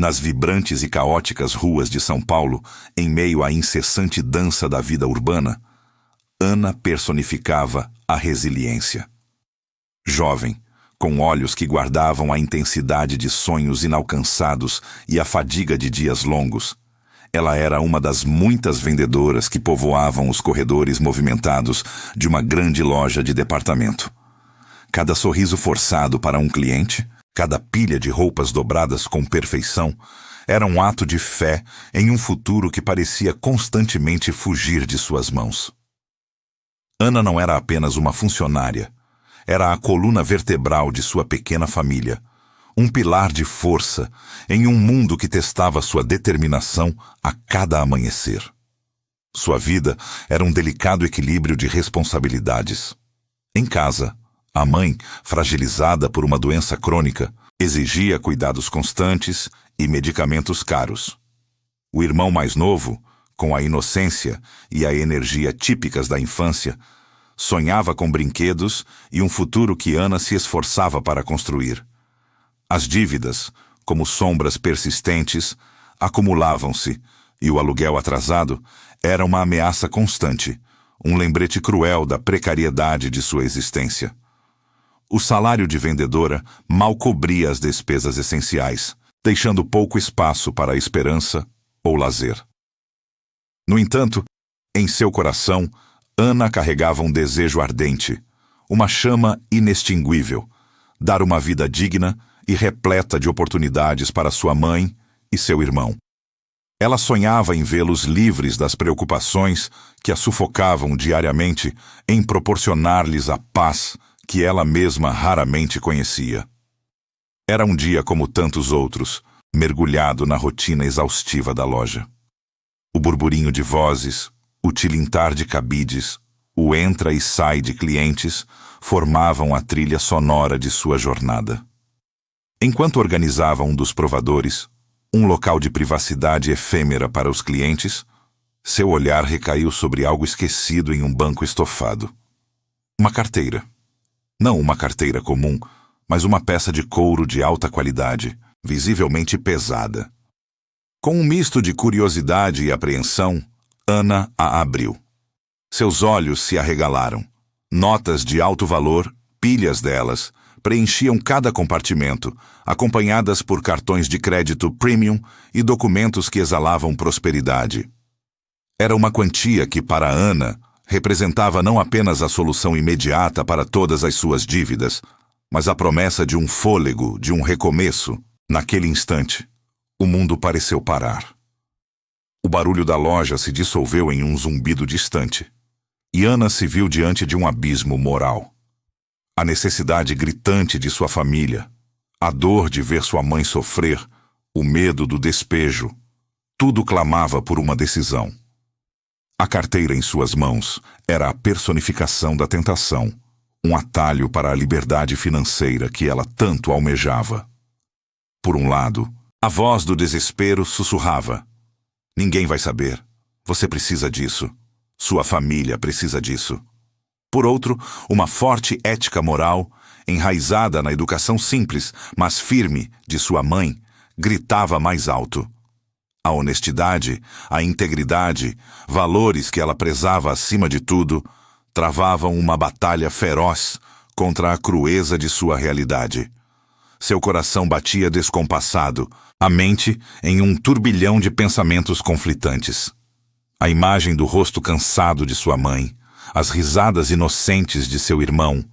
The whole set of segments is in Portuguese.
Nas vibrantes e caóticas ruas de São Paulo, em meio à incessante dança da vida urbana, Ana personificava a resiliência. Jovem, com olhos que guardavam a intensidade de sonhos inalcançados e a fadiga de dias longos, ela era uma das muitas vendedoras que povoavam os corredores movimentados de uma grande loja de departamento. Cada sorriso forçado para um cliente, cada pilha de roupas dobradas com perfeição, era um ato de fé em um futuro que parecia constantemente fugir de suas mãos. Ana não era apenas uma funcionária, era a coluna vertebral de sua pequena família, um pilar de força em um mundo que testava sua determinação a cada amanhecer. Sua vida era um delicado equilíbrio de responsabilidades. Em casa, a mãe, fragilizada por uma doença crônica, exigia cuidados constantes e medicamentos caros. O irmão mais novo, com a inocência e a energia típicas da infância, sonhava com brinquedos e um futuro que Ana se esforçava para construir. As dívidas, como sombras persistentes, acumulavam-se, e o aluguel atrasado era uma ameaça constante, um lembrete cruel da precariedade de sua existência. O salário de vendedora mal cobria as despesas essenciais, deixando pouco espaço para a esperança ou lazer. No entanto, em seu coração, Ana carregava um desejo ardente, uma chama inextinguível, dar uma vida digna e repleta de oportunidades para sua mãe e seu irmão. Ela sonhava em vê-los livres das preocupações que a sufocavam diariamente em proporcionar-lhes a paz que ela mesma raramente conhecia. Era um dia como tantos outros, mergulhado na rotina exaustiva da loja. O burburinho de vozes, o tilintar de cabides, o entra e sai de clientes formavam a trilha sonora de sua jornada. Enquanto organizava um dos provadores, um local de privacidade efêmera para os clientes, seu olhar recaiu sobre algo esquecido em um banco estofado. Uma carteira. Não uma carteira comum, mas uma peça de couro de alta qualidade, visivelmente pesada. Com um misto de curiosidade e apreensão, Ana a abriu. Seus olhos se arregalaram. Notas de alto valor, pilhas delas, preenchiam cada compartimento, acompanhadas por cartões de crédito premium e documentos que exalavam prosperidade. Era uma quantia que, para Ana, representava não apenas a solução imediata para todas as suas dívidas, mas a promessa de um fôlego, de um recomeço. Naquele instante, o mundo pareceu parar. O barulho da loja se dissolveu em um zumbido distante, e Ana se viu diante de um abismo moral. A necessidade gritante de sua família, a dor de ver sua mãe sofrer, o medo do despejo, tudo clamava por uma decisão. A carteira em suas mãos era a personificação da tentação, um atalho para a liberdade financeira que ela tanto almejava. Por um lado, a voz do desespero sussurrava: "Ninguém vai saber. Você precisa disso. Sua família precisa disso." Por outro, uma forte ética moral, enraizada na educação simples, mas firme, de sua mãe, gritava mais alto. A honestidade, a integridade, valores que ela prezava acima de tudo, travavam uma batalha feroz contra a crueza de sua realidade. Seu coração batia descompassado, a mente em um turbilhão de pensamentos conflitantes. A imagem do rosto cansado de sua mãe, as risadas inocentes de seu irmão,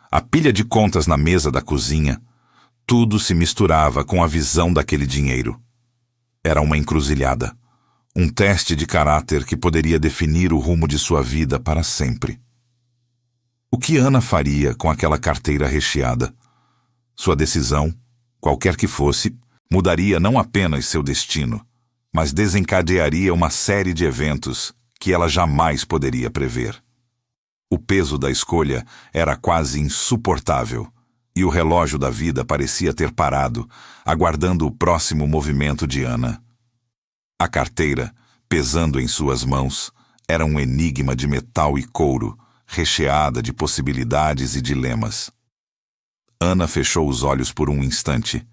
a pilha de contas na mesa da cozinha, tudo se misturava com a visão daquele dinheiro. Era uma encruzilhada, um teste de caráter que poderia definir o rumo de sua vida para sempre. O que Ana faria com aquela carteira recheada? Sua decisão, qualquer que fosse, mudaria não apenas seu destino, mas desencadearia uma série de eventos que ela jamais poderia prever. O peso da escolha era quase insuportável, e o relógio da vida parecia ter parado, aguardando o próximo movimento de Ana. A carteira, pesando em suas mãos, era um enigma de metal e couro, recheada de possibilidades e dilemas. Ana fechou os olhos por um instante,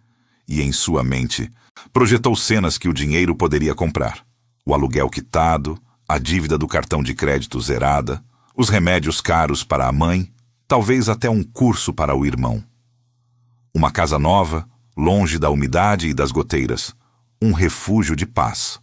e em sua mente Projetou cenas que o dinheiro poderia comprar: o aluguel quitado, a dívida do cartão de crédito zerada, os remédios caros para a mãe, talvez até um curso para o irmão. Uma casa nova, longe da umidade e das goteiras, um refúgio de paz.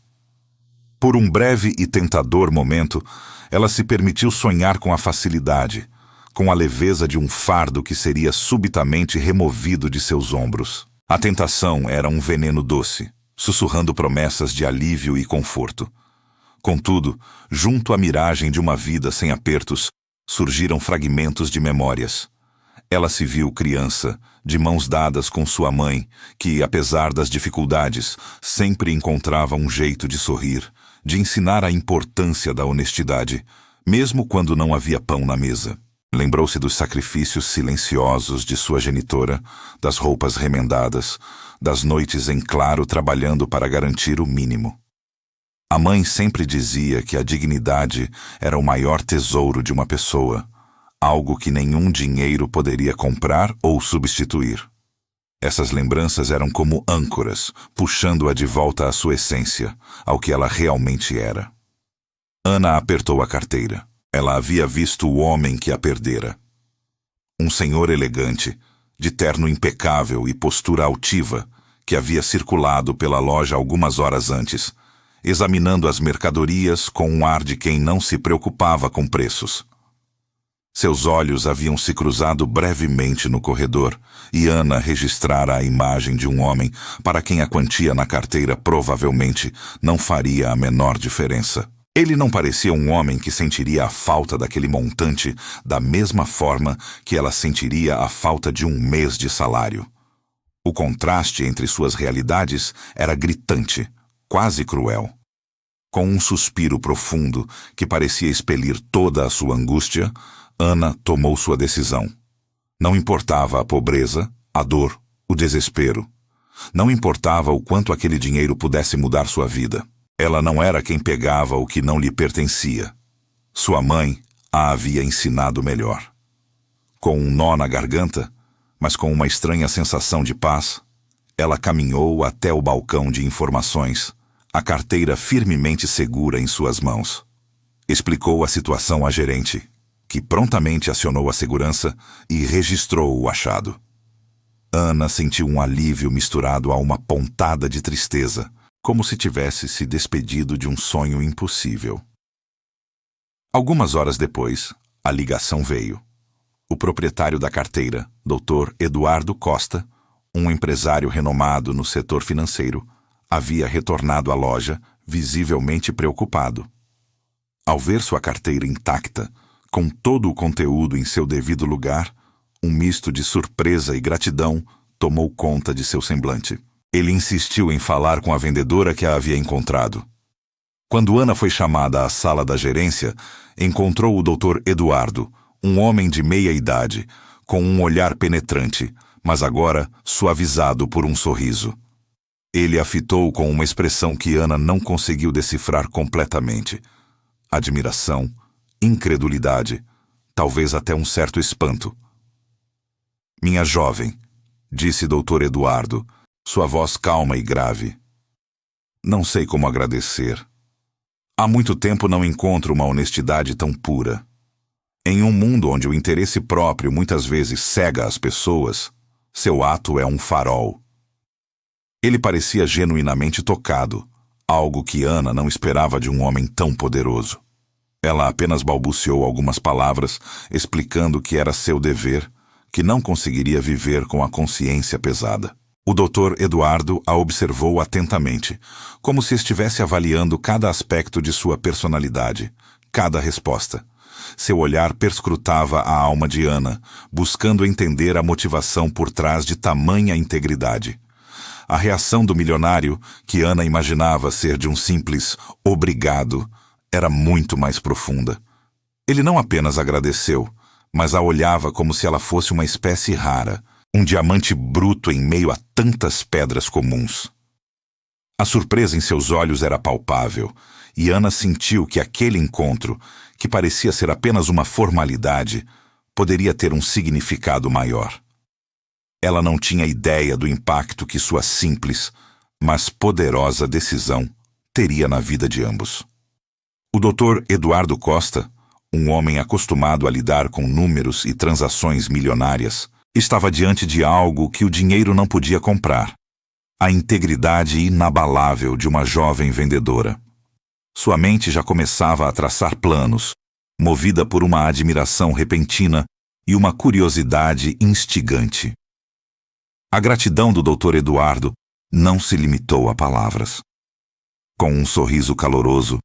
Por um breve e tentador momento, ela se permitiu sonhar com a facilidade, com a leveza de um fardo que seria subitamente removido de seus ombros. A tentação era um veneno doce, sussurrando promessas de alívio e conforto. Contudo, junto à miragem de uma vida sem apertos, surgiram fragmentos de memórias. Ela se viu criança, de mãos dadas com sua mãe, que, apesar das dificuldades, sempre encontrava um jeito de sorrir, de ensinar a importância da honestidade, mesmo quando não havia pão na mesa. Lembrou-se dos sacrifícios silenciosos de sua genitora, das roupas remendadas, das noites em claro trabalhando para garantir o mínimo. A mãe sempre dizia que a dignidade era o maior tesouro de uma pessoa, algo que nenhum dinheiro poderia comprar ou substituir. Essas lembranças eram como âncoras, puxando-a de volta à sua essência, ao que ela realmente era. Ana apertou a carteira. Ela havia visto o homem que a perdera. Um senhor elegante, de terno impecável e postura altiva, que havia circulado pela loja algumas horas antes, examinando as mercadorias com um ar de quem não se preocupava com preços. Seus olhos haviam se cruzado brevemente no corredor, e Ana registrara a imagem de um homem para quem a quantia na carteira provavelmente não faria a menor diferença. Ele não parecia um homem que sentiria a falta daquele montante da mesma forma que ela sentiria a falta de um mês de salário. O contraste entre suas realidades era gritante, quase cruel. Com um suspiro profundo que parecia expelir toda a sua angústia, Ana tomou sua decisão. Não importava a pobreza, a dor, o desespero. Não importava o quanto aquele dinheiro pudesse mudar sua vida. Ela não era quem pegava o que não lhe pertencia. Sua mãe a havia ensinado melhor. Com um nó na garganta, mas com uma estranha sensação de paz, ela caminhou até o balcão de informações, a carteira firmemente segura em suas mãos. Explicou a situação à gerente, que prontamente acionou a segurança e registrou o achado. Ana sentiu um alívio misturado a uma pontada de tristeza, como se tivesse se despedido de um sonho impossível. Algumas horas depois, a ligação veio. O proprietário da carteira, Dr. Eduardo Costa, um empresário renomado no setor financeiro, havia retornado à loja, visivelmente preocupado. Ao ver sua carteira intacta, com todo o conteúdo em seu devido lugar, um misto de surpresa e gratidão tomou conta de seu semblante. Ele insistiu em falar com a vendedora que a havia encontrado. Quando Ana foi chamada à sala da gerência, encontrou o Dr. Eduardo, um homem de meia idade, com um olhar penetrante, mas agora suavizado por um sorriso. Ele a fitou com uma expressão que Ana não conseguiu decifrar completamente. Admiração, incredulidade, talvez até um certo espanto. "Minha jovem", disse Dr. Eduardo, sua voz calma e grave. "Não sei como agradecer. Há muito tempo não encontro uma honestidade tão pura. Em um mundo onde o interesse próprio muitas vezes cega as pessoas, seu ato é um farol." Ele parecia genuinamente tocado, algo que Ana não esperava de um homem tão poderoso. Ela apenas balbuciou algumas palavras, explicando que era seu dever, que não conseguiria viver com a consciência pesada. O Dr. Eduardo a observou atentamente, como se estivesse avaliando cada aspecto de sua personalidade, cada resposta. Seu olhar perscrutava a alma de Ana, buscando entender a motivação por trás de tamanha integridade. A reação do milionário, que Ana imaginava ser de um simples "obrigado", era muito mais profunda. Ele não apenas agradeceu, mas a olhava como se ela fosse uma espécie rara, um diamante bruto em meio a tantas pedras comuns. A surpresa em seus olhos era palpável, e Ana sentiu que aquele encontro, que parecia ser apenas uma formalidade, poderia ter um significado maior. Ela não tinha ideia do impacto que sua simples, mas poderosa decisão teria na vida de ambos. O Dr. Eduardo Costa, um homem acostumado a lidar com números e transações milionárias, estava diante de algo que o dinheiro não podia comprar: a integridade inabalável de uma jovem vendedora. Sua mente já começava a traçar planos, movida por uma admiração repentina e uma curiosidade instigante. A gratidão do Dr. Eduardo não se limitou a palavras. Com um sorriso caloroso,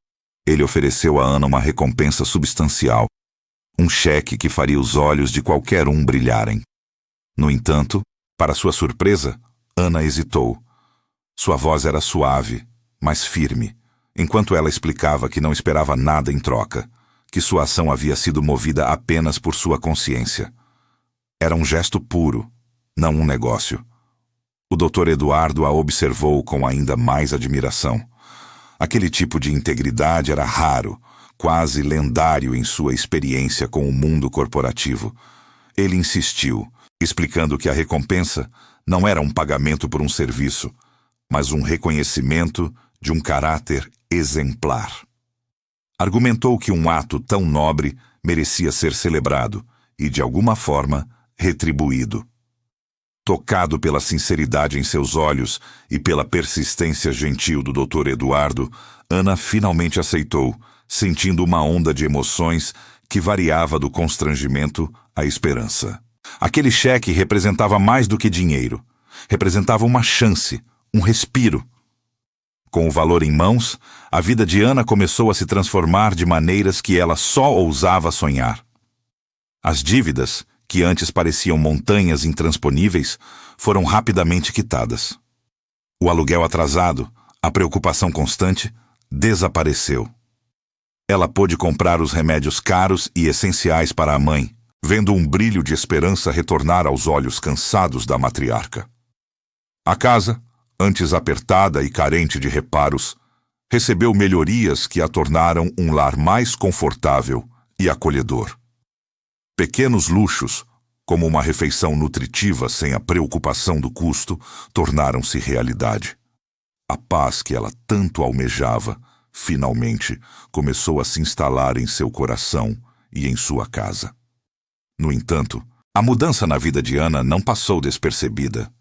ele ofereceu a Ana uma recompensa substancial, um cheque que faria os olhos de qualquer um brilharem. No entanto, para sua surpresa, Ana hesitou. Sua voz era suave, mas firme, enquanto ela explicava que não esperava nada em troca, que sua ação havia sido movida apenas por sua consciência. Era um gesto puro, não um negócio. O Dr. Eduardo a observou com ainda mais admiração. Aquele tipo de integridade era raro, quase lendário em sua experiência com o mundo corporativo. Ele insistiu, explicando que a recompensa não era um pagamento por um serviço, mas um reconhecimento de um caráter exemplar. Argumentou que um ato tão nobre merecia ser celebrado e, de alguma forma, retribuído. Tocado pela sinceridade em seus olhos e pela persistência gentil do Dr. Eduardo, Ana finalmente aceitou, sentindo uma onda de emoções que variava do constrangimento à esperança. Aquele cheque representava mais do que dinheiro. Representava uma chance, um respiro. Com o valor em mãos, a vida de Ana começou a se transformar de maneiras que ela só ousava sonhar. As dívidas, que antes pareciam montanhas intransponíveis, foram rapidamente quitadas. O aluguel atrasado, a preocupação constante, desapareceu. Ela pôde comprar os remédios caros e essenciais para a mãe, vendo um brilho de esperança retornar aos olhos cansados da matriarca. A casa, antes apertada e carente de reparos, recebeu melhorias que a tornaram um lar mais confortável e acolhedor. Pequenos luxos, como uma refeição nutritiva sem a preocupação do custo, tornaram-se realidade. A paz que ela tanto almejava, finalmente, começou a se instalar em seu coração e em sua casa. No entanto, a mudança na vida de Ana não passou despercebida.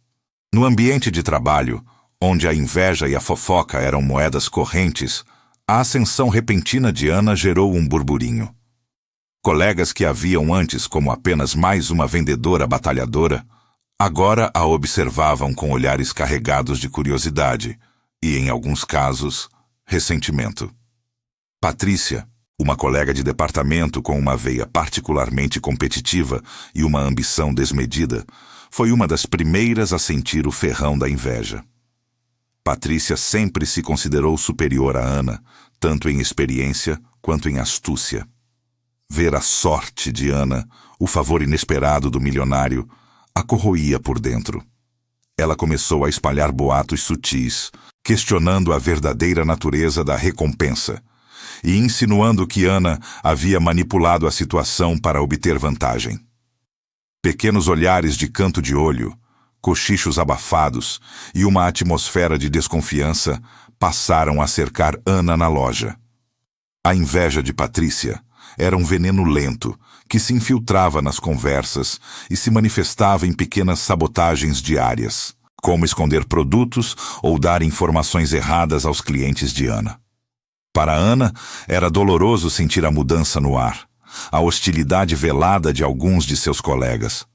No ambiente de trabalho, onde a inveja e a fofoca eram moedas correntes, a ascensão repentina de Ana gerou um burburinho. Colegas que a viam antes como apenas mais uma vendedora batalhadora, agora a observavam com olhares carregados de curiosidade e, em alguns casos, ressentimento. Patrícia, uma colega de departamento com uma veia particularmente competitiva e uma ambição desmedida, foi uma das primeiras a sentir o ferrão da inveja. Patrícia sempre se considerou superior a Ana, tanto em experiência quanto em astúcia. Ver a sorte de Ana, o favor inesperado do milionário, a corroía por dentro. Ela começou a espalhar boatos sutis, questionando a verdadeira natureza da recompensa e insinuando que Ana havia manipulado a situação para obter vantagem. Pequenos olhares de canto de olho, cochichos abafados e uma atmosfera de desconfiança passaram a cercar Ana na loja. A inveja de Patrícia era um veneno lento que se infiltrava nas conversas e se manifestava em pequenas sabotagens diárias, como esconder produtos ou dar informações erradas aos clientes de Ana. Para Ana, era doloroso sentir a mudança no ar, a hostilidade velada de alguns de seus colegas.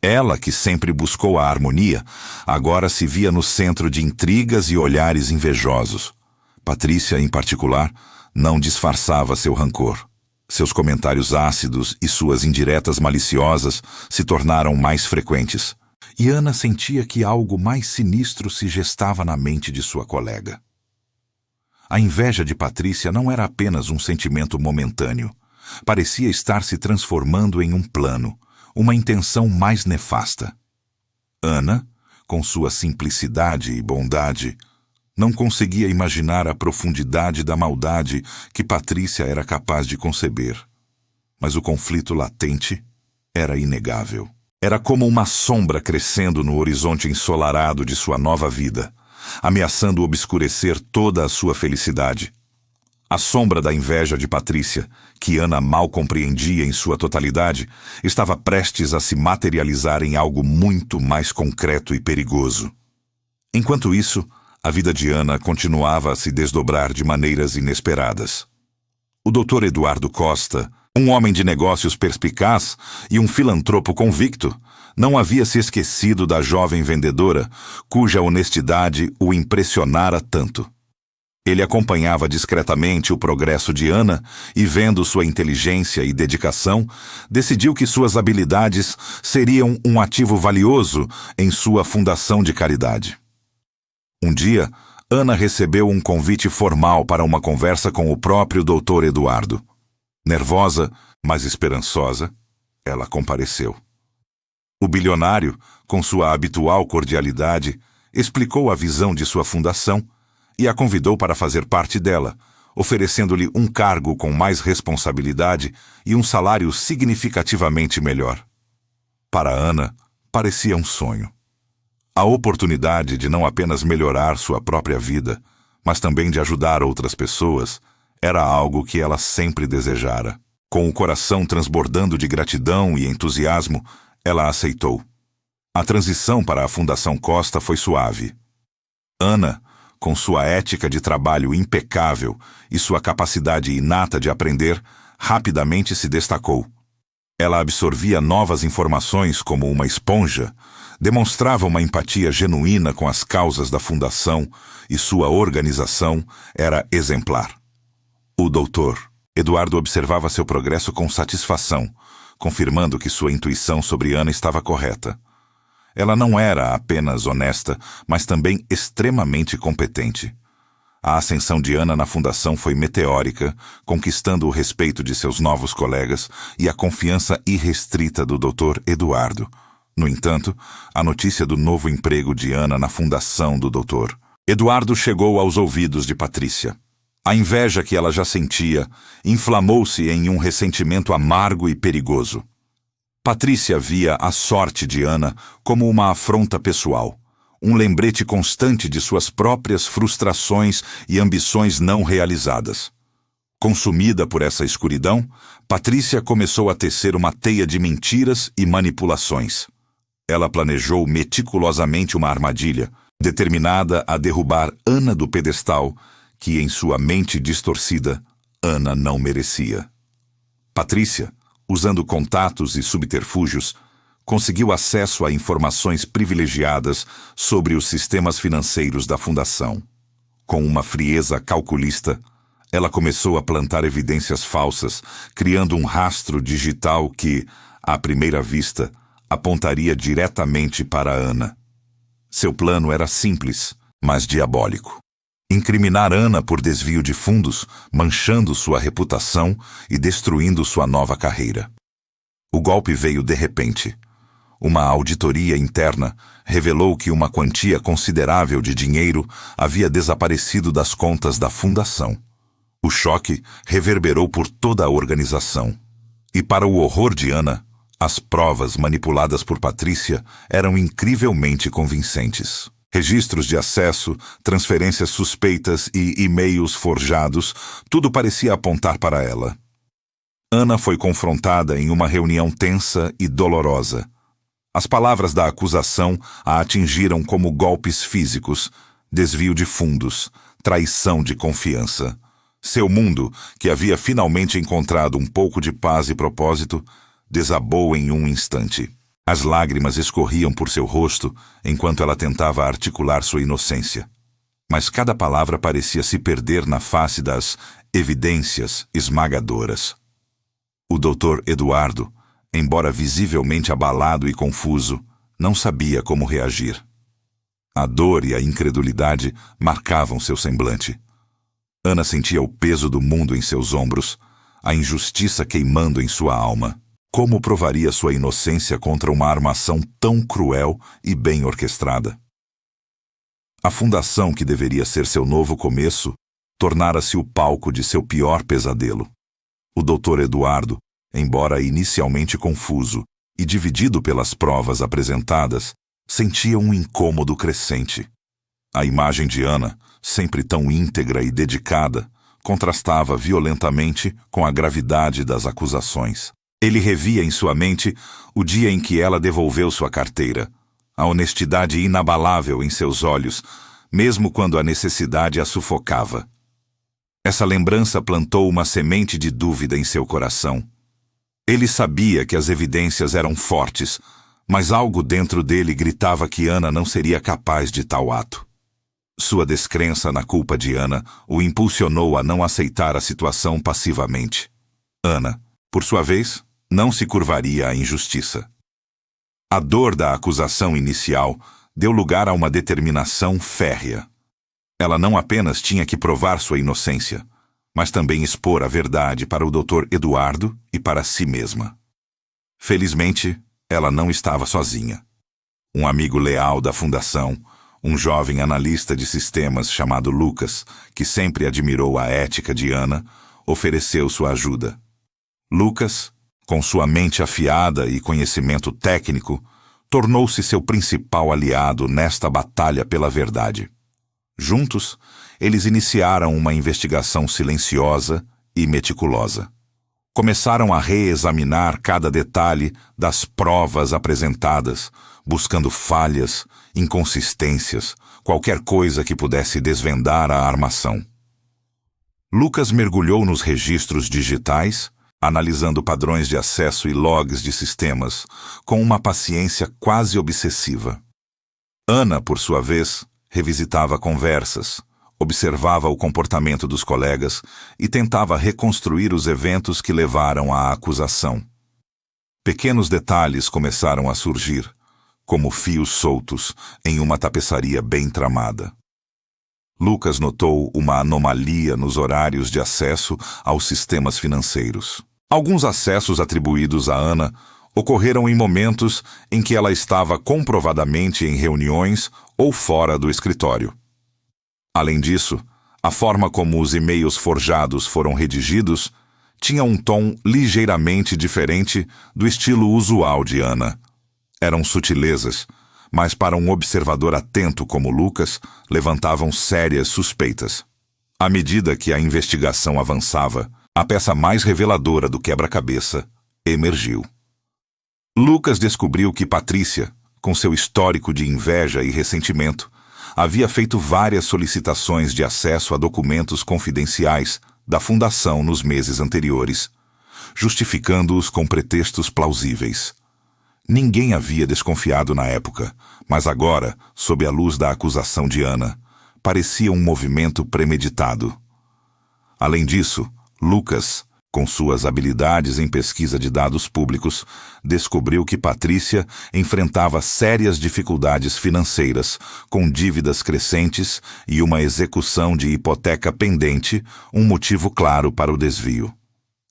Ela, que sempre buscou a harmonia, agora se via no centro de intrigas e olhares invejosos. Patrícia, em particular, não disfarçava seu rancor. Seus comentários ácidos e suas indiretas maliciosas se tornaram mais frequentes. E Ana sentia que algo mais sinistro se gestava na mente de sua colega. A inveja de Patrícia não era apenas um sentimento momentâneo. Parecia estar se transformando em um plano, uma intenção mais nefasta. Ana, com sua simplicidade e bondade, não conseguia imaginar a profundidade da maldade que Patrícia era capaz de conceber. Mas o conflito latente era inegável. Era como uma sombra crescendo no horizonte ensolarado de sua nova vida, ameaçando obscurecer toda a sua felicidade. A sombra da inveja de Patrícia, que Ana mal compreendia em sua totalidade, estava prestes a se materializar em algo muito mais concreto e perigoso. Enquanto isso, a vida de Ana continuava a se desdobrar de maneiras inesperadas. O Dr. Eduardo Costa, um homem de negócios perspicaz e um filantropo convicto, não havia se esquecido da jovem vendedora, cuja honestidade o impressionara tanto. Ele acompanhava discretamente o progresso de Ana e, vendo sua inteligência e dedicação, decidiu que suas habilidades seriam um ativo valioso em sua fundação de caridade. Um dia, Ana recebeu um convite formal para uma conversa com o próprio Dr. Eduardo. Nervosa, mas esperançosa, ela compareceu. O bilionário, com sua habitual cordialidade, explicou a visão de sua fundação e a convidou para fazer parte dela, oferecendo-lhe um cargo com mais responsabilidade e um salário significativamente melhor. Para Ana, parecia um sonho. A oportunidade de não apenas melhorar sua própria vida, mas também de ajudar outras pessoas, era algo que ela sempre desejara. Com o coração transbordando de gratidão e entusiasmo, ela aceitou. A transição para a Fundação Costa foi suave. Ana, com sua ética de trabalho impecável e sua capacidade inata de aprender, rapidamente se destacou. Ela absorvia novas informações como uma esponja, demonstrava uma empatia genuína com as causas da fundação e sua organização era exemplar. O doutor Eduardo observava seu progresso com satisfação, confirmando que sua intuição sobre Ana estava correta. Ela não era apenas honesta, mas também extremamente competente. A ascensão de Ana na fundação foi meteórica, conquistando o respeito de seus novos colegas e a confiança irrestrita do Dr. Eduardo. No entanto, a notícia do novo emprego de Ana na fundação do Dr. Eduardo chegou aos ouvidos de Patrícia. A inveja que ela já sentia inflamou-se em um ressentimento amargo e perigoso. Patrícia via a sorte de Ana como uma afronta pessoal, um lembrete constante de suas próprias frustrações e ambições não realizadas. Consumida por essa escuridão, Patrícia começou a tecer uma teia de mentiras e manipulações. Ela planejou meticulosamente uma armadilha, determinada a derrubar Ana do pedestal, que em sua mente distorcida, Ana não merecia. Patrícia, usando contatos e subterfúgios, conseguiu acesso a informações privilegiadas sobre os sistemas financeiros da fundação. Com uma frieza calculista, ela começou a plantar evidências falsas, criando um rastro digital que, à primeira vista, apontaria diretamente para Ana. Seu plano era simples, mas diabólico. Incriminar Ana por desvio de fundos, manchando sua reputação e destruindo sua nova carreira. O golpe veio de repente. Uma auditoria interna revelou que uma quantia considerável de dinheiro havia desaparecido das contas da fundação. O choque reverberou por toda a organização. E para o horror de Ana, as provas manipuladas por Patrícia eram incrivelmente convincentes. Registros de acesso, transferências suspeitas e e-mails forjados, tudo parecia apontar para ela. Ana foi confrontada em uma reunião tensa e dolorosa. As palavras da acusação a atingiram como golpes físicos, desvio de fundos, traição de confiança. Seu mundo, que havia finalmente encontrado um pouco de paz e propósito, desabou em um instante. As lágrimas escorriam por seu rosto enquanto ela tentava articular sua inocência. Mas cada palavra parecia se perder na face das evidências esmagadoras. O Dr. Eduardo, embora visivelmente abalado e confuso, não sabia como reagir. A dor e a incredulidade marcavam seu semblante. Ana sentia o peso do mundo em seus ombros, a injustiça queimando em sua alma. Como provaria sua inocência contra uma armação tão cruel e bem orquestrada? A fundação, que deveria ser seu novo começo, tornara-se o palco de seu pior pesadelo. O Dr. Eduardo, embora inicialmente confuso e dividido pelas provas apresentadas, sentia um incômodo crescente. A imagem de Ana, sempre tão íntegra e dedicada, contrastava violentamente com a gravidade das acusações. Ele revia em sua mente o dia em que ela devolveu sua carteira, a honestidade inabalável em seus olhos, mesmo quando a necessidade a sufocava. Essa lembrança plantou uma semente de dúvida em seu coração. Ele sabia que as evidências eram fortes, mas algo dentro dele gritava que Ana não seria capaz de tal ato. Sua descrença na culpa de Ana o impulsionou a não aceitar a situação passivamente. Ana, por sua vez, não se curvaria à injustiça. A dor da acusação inicial deu lugar a uma determinação férrea. Ela não apenas tinha que provar sua inocência, mas também expor a verdade para o Dr. Eduardo e para si mesma. Felizmente, ela não estava sozinha. Um amigo leal da fundação, um jovem analista de sistemas chamado Lucas, que sempre admirou a ética de Ana, ofereceu sua ajuda. Lucas, com sua mente afiada e conhecimento técnico, tornou-se seu principal aliado nesta batalha pela verdade. Juntos, eles iniciaram uma investigação silenciosa e meticulosa. Começaram a reexaminar cada detalhe das provas apresentadas, buscando falhas, inconsistências, qualquer coisa que pudesse desvendar a armação. Lucas mergulhou nos registros digitais, analisando padrões de acesso e logs de sistemas, com uma paciência quase obsessiva. Ana, por sua vez, revisitava conversas, observava o comportamento dos colegas e tentava reconstruir os eventos que levaram à acusação. Pequenos detalhes começaram a surgir, como fios soltos em uma tapeçaria bem tramada. Lucas notou uma anomalia nos horários de acesso aos sistemas financeiros. Alguns acessos atribuídos a Ana ocorreram em momentos em que ela estava comprovadamente em reuniões ou fora do escritório. Além disso, a forma como os e-mails forjados foram redigidos tinha um tom ligeiramente diferente do estilo usual de Ana. Eram sutilezas, mas para um observador atento como Lucas, levantavam sérias suspeitas. À medida que a investigação avançava, a peça mais reveladora do quebra-cabeça emergiu. Lucas descobriu que Patrícia, com seu histórico de inveja e ressentimento, havia feito várias solicitações de acesso a documentos confidenciais da Fundação nos meses anteriores, justificando-os com pretextos plausíveis. Ninguém havia desconfiado na época, mas agora, sob a luz da acusação de Ana, parecia um movimento premeditado. Além disso, Lucas, com suas habilidades em pesquisa de dados públicos, descobriu que Patrícia enfrentava sérias dificuldades financeiras, com dívidas crescentes e uma execução de hipoteca pendente, um motivo claro para o desvio.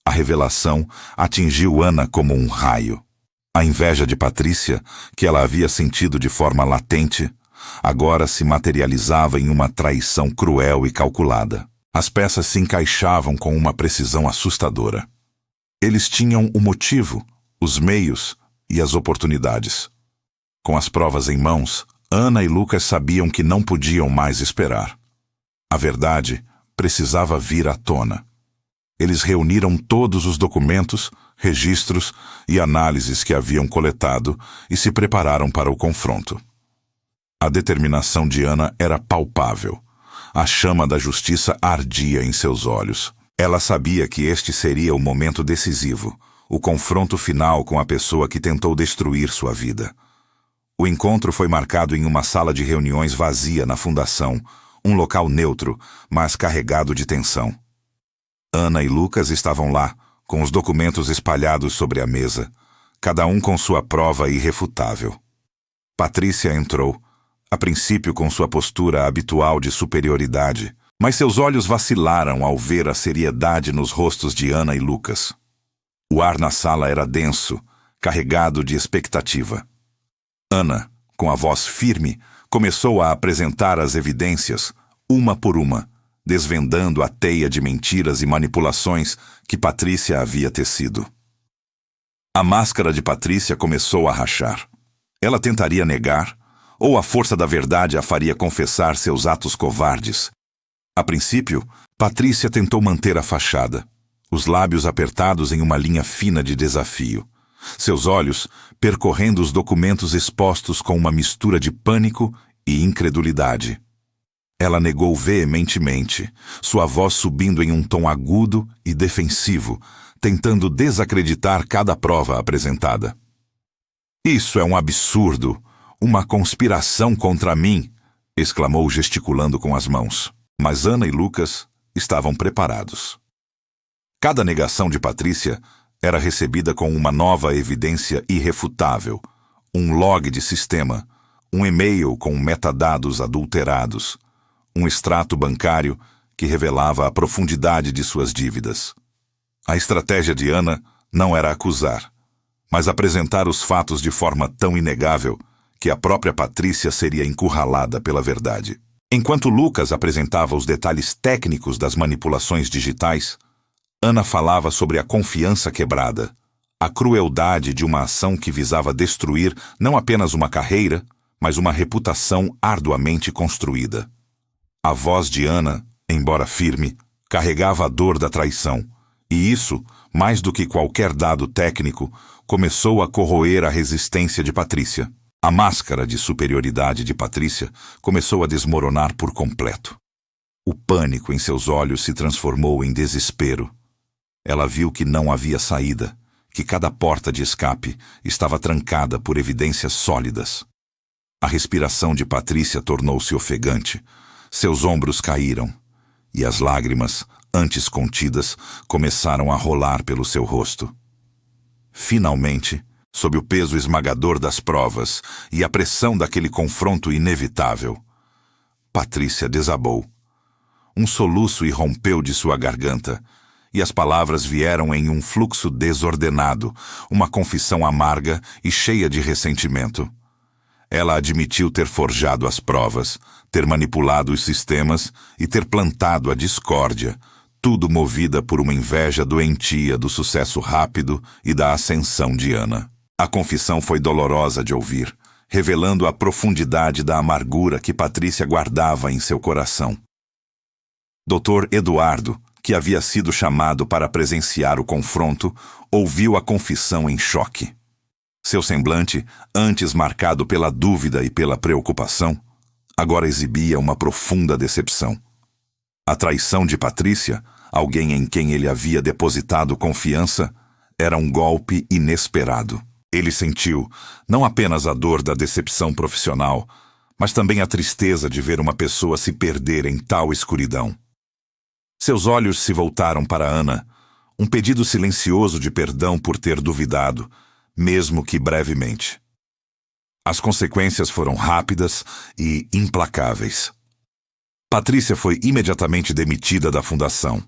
A revelação atingiu Ana como um raio. A inveja de Patrícia, que ela havia sentido de forma latente, agora se materializava em uma traição cruel e calculada. As peças se encaixavam com uma precisão assustadora. Eles tinham o motivo, os meios e as oportunidades. Com as provas em mãos, Ana e Lucas sabiam que não podiam mais esperar. A verdade precisava vir à tona. Eles reuniram todos os documentos, registros e análises que haviam coletado e se prepararam para o confronto. A determinação de Ana era palpável. A chama da justiça ardia em seus olhos. Ela sabia que este seria o momento decisivo, o confronto final com a pessoa que tentou destruir sua vida. O encontro foi marcado em uma sala de reuniões vazia na fundação, um local neutro, mas carregado de tensão. Ana e Lucas estavam lá, com os documentos espalhados sobre a mesa, cada um com sua prova irrefutável. Patrícia entrou, a princípio com sua postura habitual de superioridade, mas seus olhos vacilaram ao ver a seriedade nos rostos de Ana e Lucas. O ar na sala era denso, carregado de expectativa. Ana, com a voz firme, começou a apresentar as evidências, uma por uma, desvendando a teia de mentiras e manipulações que Patrícia havia tecido. A máscara de Patrícia começou a rachar. Ela tentaria negar, ou a força da verdade a faria confessar seus atos covardes. A princípio, Patrícia tentou manter a fachada, os lábios apertados em uma linha fina de desafio, seus olhos percorrendo os documentos expostos com uma mistura de pânico e incredulidade. Ela negou veementemente, sua voz subindo em um tom agudo e defensivo, tentando desacreditar cada prova apresentada. "Isso é um absurdo, uma conspiração contra mim", exclamou gesticulando com as mãos. Mas Ana e Lucas estavam preparados. Cada negação de Patrícia era recebida com uma nova evidência irrefutável, um log de sistema, um e-mail com metadados adulterados, um extrato bancário que revelava a profundidade de suas dívidas. A estratégia de Ana não era acusar, mas apresentar os fatos de forma tão inegável que a própria Patrícia seria encurralada pela verdade. Enquanto Lucas apresentava os detalhes técnicos das manipulações digitais, Ana falava sobre a confiança quebrada, a crueldade de uma ação que visava destruir não apenas uma carreira, mas uma reputação arduamente construída. A voz de Ana, embora firme, carregava a dor da traição, e isso, mais do que qualquer dado técnico, começou a corroer a resistência de Patrícia. A máscara de superioridade de Patrícia começou a desmoronar por completo. O pânico em seus olhos se transformou em desespero. Ela viu que não havia saída, que cada porta de escape estava trancada por evidências sólidas. A respiração de Patrícia tornou-se ofegante, seus ombros caíram, e as lágrimas, antes contidas, começaram a rolar pelo seu rosto. Finalmente, sob o peso esmagador das provas e a pressão daquele confronto inevitável, Patrícia desabou. Um soluço irrompeu de sua garganta, e as palavras vieram em um fluxo desordenado, uma confissão amarga e cheia de ressentimento. Ela admitiu ter forjado as provas, ter manipulado os sistemas e ter plantado a discórdia, tudo movida por uma inveja doentia do sucesso rápido e da ascensão de Ana. A confissão foi dolorosa de ouvir, revelando a profundidade da amargura que Patrícia guardava em seu coração. Dr. Eduardo, que havia sido chamado para presenciar o confronto, ouviu a confissão em choque. Seu semblante, antes marcado pela dúvida e pela preocupação, agora exibia uma profunda decepção. A traição de Patrícia, alguém em quem ele havia depositado confiança, era um golpe inesperado. Ele sentiu não apenas a dor da decepção profissional, mas também a tristeza de ver uma pessoa se perder em tal escuridão. Seus olhos se voltaram para Ana, um pedido silencioso de perdão por ter duvidado, mesmo que brevemente. As consequências foram rápidas e implacáveis. Patrícia foi imediatamente demitida da fundação.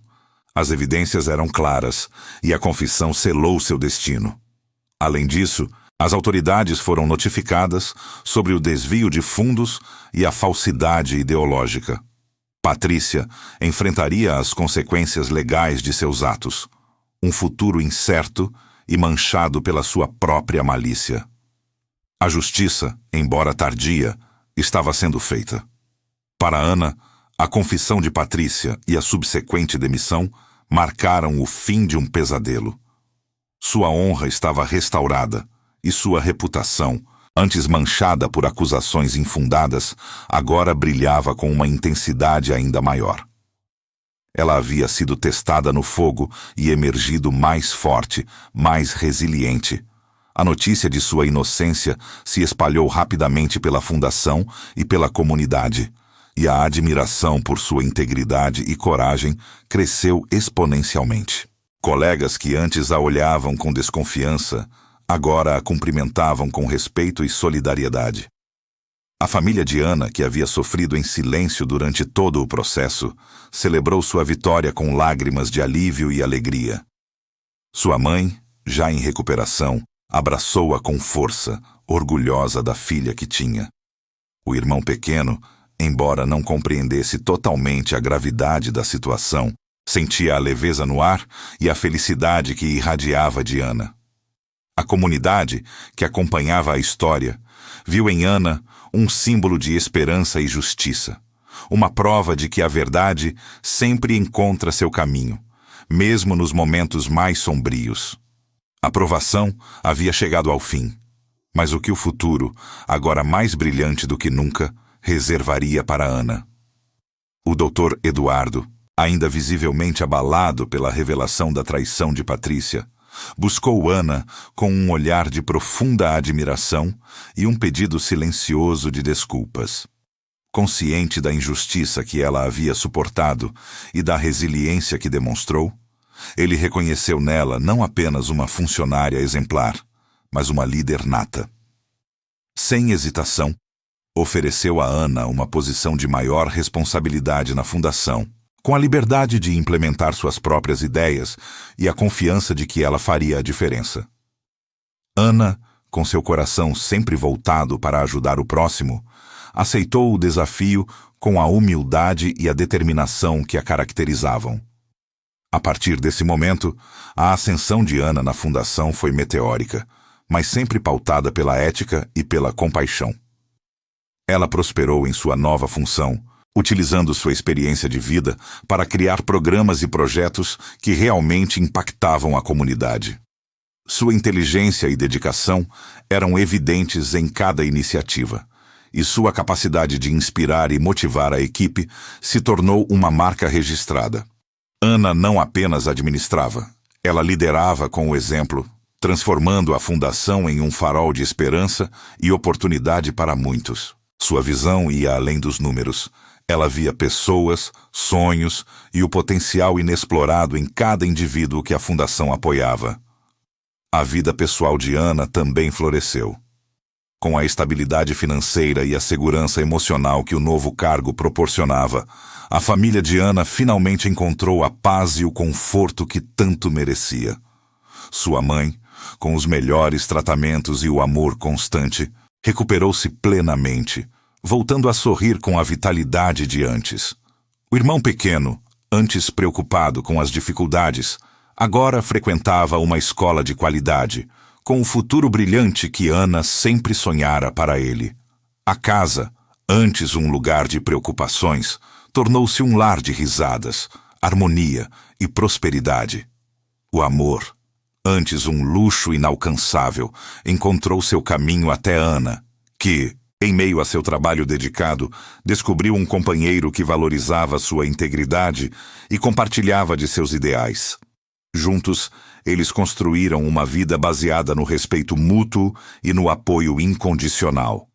As evidências eram claras e a confissão selou seu destino. Além disso, as autoridades foram notificadas sobre o desvio de fundos e a falsidade ideológica. Patrícia enfrentaria as consequências legais de seus atos, um futuro incerto e manchado pela sua própria malícia. A justiça, embora tardia, estava sendo feita. Para Ana, a confissão de Patrícia e a subsequente demissão marcaram o fim de um pesadelo. Sua honra estava restaurada e sua reputação, antes manchada por acusações infundadas, agora brilhava com uma intensidade ainda maior. Ela havia sido testada no fogo e emergido mais forte, mais resiliente. A notícia de sua inocência se espalhou rapidamente pela fundação e pela comunidade, e a admiração por sua integridade e coragem cresceu exponencialmente. Colegas que antes a olhavam com desconfiança, agora a cumprimentavam com respeito e solidariedade. A família de Ana, que havia sofrido em silêncio durante todo o processo, celebrou sua vitória com lágrimas de alívio e alegria. Sua mãe, já em recuperação, abraçou-a com força, orgulhosa da filha que tinha. O irmão pequeno, embora não compreendesse totalmente a gravidade da situação, sentia a leveza no ar e a felicidade que irradiava de Ana. A comunidade, que acompanhava a história, viu em Ana um símbolo de esperança e justiça, uma prova de que a verdade sempre encontra seu caminho, mesmo nos momentos mais sombrios. A provação havia chegado ao fim, mas o que o futuro, agora mais brilhante do que nunca, reservaria para Ana? O Dr. Eduardo, ainda visivelmente abalado pela revelação da traição de Patrícia, buscou Ana com um olhar de profunda admiração e um pedido silencioso de desculpas. Consciente da injustiça que ela havia suportado e da resiliência que demonstrou, ele reconheceu nela não apenas uma funcionária exemplar, mas uma líder nata. Sem hesitação, ofereceu a Ana uma posição de maior responsabilidade na fundação, com a liberdade de implementar suas próprias ideias e a confiança de que ela faria a diferença. Ana, com seu coração sempre voltado para ajudar o próximo, aceitou o desafio com a humildade e a determinação que a caracterizavam. A partir desse momento, a ascensão de Ana na fundação foi meteórica, mas sempre pautada pela ética e pela compaixão. Ela prosperou em sua nova função, utilizando sua experiência de vida para criar programas e projetos que realmente impactavam a comunidade. Sua inteligência e dedicação eram evidentes em cada iniciativa, e sua capacidade de inspirar e motivar a equipe se tornou uma marca registrada. Ana não apenas administrava, ela liderava com o exemplo, transformando a fundação em um farol de esperança e oportunidade para muitos. Sua visão ia além dos números. Ela via pessoas, sonhos e o potencial inexplorado em cada indivíduo que a fundação apoiava. A vida pessoal de Ana também floresceu. Com a estabilidade financeira e a segurança emocional que o novo cargo proporcionava, a família de Ana finalmente encontrou a paz e o conforto que tanto merecia. Sua mãe, com os melhores tratamentos e o amor constante, recuperou-se plenamente, voltando a sorrir com a vitalidade de antes. O irmão pequeno, antes preocupado com as dificuldades, agora frequentava uma escola de qualidade, com o futuro brilhante que Ana sempre sonhara para ele. A casa, antes um lugar de preocupações, tornou-se um lar de risadas, harmonia e prosperidade. O amor, antes um luxo inalcançável, encontrou seu caminho até Ana, que, em meio a seu trabalho dedicado, descobriu um companheiro que valorizava sua integridade e compartilhava de seus ideais. Juntos, eles construíram uma vida baseada no respeito mútuo e no apoio incondicional.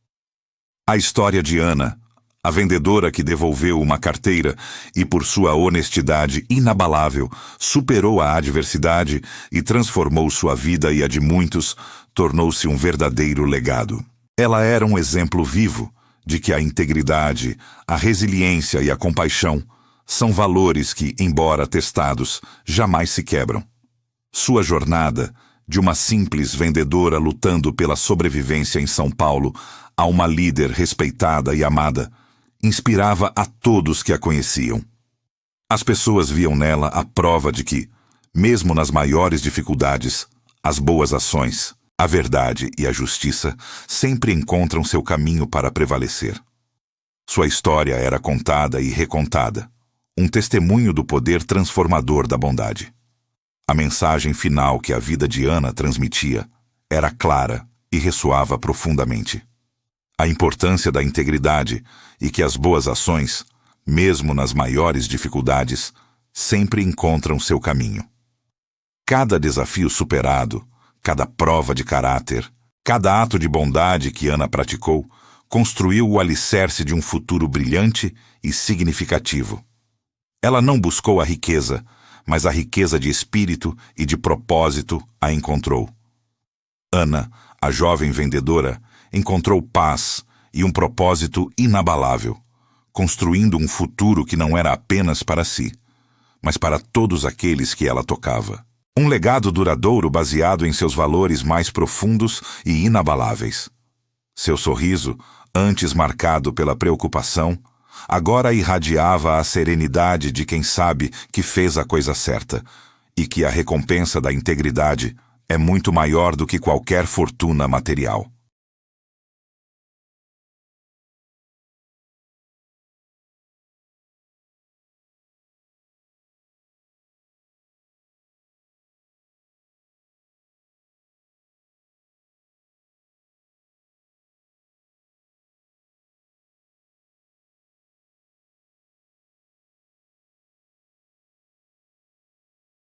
A história de Ana, a vendedora que devolveu uma carteira e, por sua honestidade inabalável, superou a adversidade e transformou sua vida e a de muitos, tornou-se um verdadeiro legado. Ela era um exemplo vivo de que a integridade, a resiliência e a compaixão são valores que, embora testados, jamais se quebram. Sua jornada, de uma simples vendedora lutando pela sobrevivência em São Paulo a uma líder respeitada e amada, inspirava a todos que a conheciam. As pessoas viam nela a prova de que, mesmo nas maiores dificuldades, as boas ações, a verdade e a justiça sempre encontram seu caminho para prevalecer. Sua história era contada e recontada, um testemunho do poder transformador da bondade. A mensagem final que a vida de Ana transmitia era clara e ressoava profundamente. A importância da integridade e que as boas ações, mesmo nas maiores dificuldades, sempre encontram seu caminho. Cada desafio superado, cada prova de caráter, cada ato de bondade que Ana praticou, construiu o alicerce de um futuro brilhante e significativo. Ela não buscou a riqueza, mas a riqueza de espírito e de propósito a encontrou. Ana, a jovem vendedora, encontrou paz e um propósito inabalável, construindo um futuro que não era apenas para si, mas para todos aqueles que ela tocava. Um legado duradouro baseado em seus valores mais profundos e inabaláveis. Seu sorriso, antes marcado pela preocupação, agora irradiava a serenidade de quem sabe que fez a coisa certa e que a recompensa da integridade é muito maior do que qualquer fortuna material.